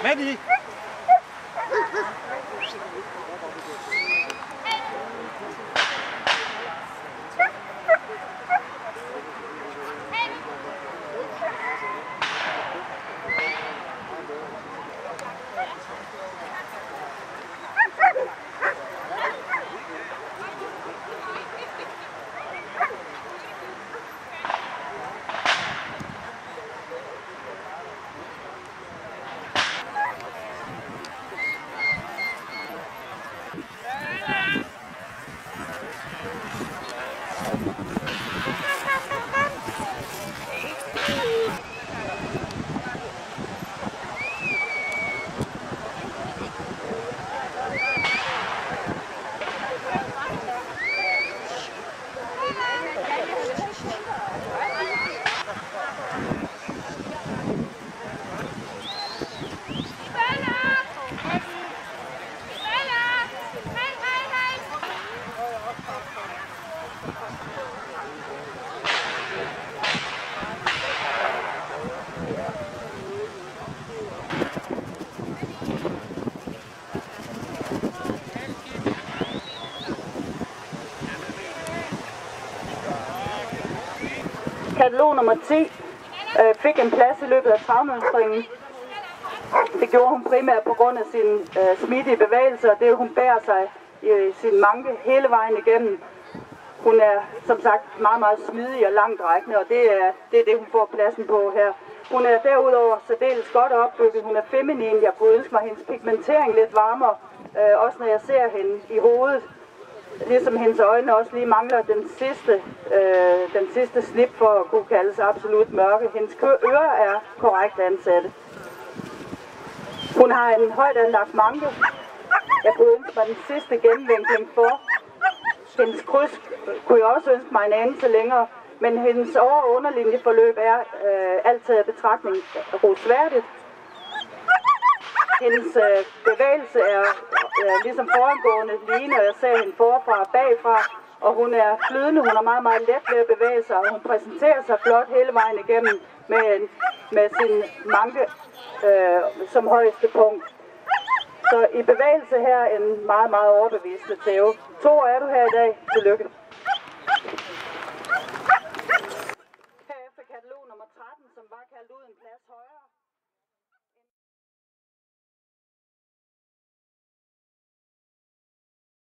Maddie! Katalog nummer 10 fik en plads i løbet af travmønstringen. Det gjorde hun primært på grund af sine smidige bevægelser, og det hun bærer sig i sin manke hele vejen igennem. Hun er som sagt meget, meget smidig og langtrækkende, og det er det, hun får pladsen på her. Hun er derudover særdeles godt opbygget. Hun er feminin. Jeg kunne ønske mig hendes pigmentering lidt varmere, også når jeg ser hende i hovedet. Ligesom hendes øjne også lige mangler den sidste slip for at kunne kaldes absolut mørke. Hendes ører er korrekt ansatte. Hun har en højt anlagt manke. Jeg kunne ønske mig den sidste genvinkling for. Hendes kryds kunne jeg også ønske mig en anelse længere, men hendes over- og underlinjeforløb er altid af betragtning rosværdigt. Hendes bevægelse er ligesom foregående lige, når jeg ser hende forfra og bagfra, og hun er flydende, hun er meget, meget let ved at bevæge sig, og hun præsenterer sig flot hele vejen igennem med sin manke som højeste punkt. Så i bevægelse her en meget, meget overbevisende Theo. 2 er du her i dag. Tillykke.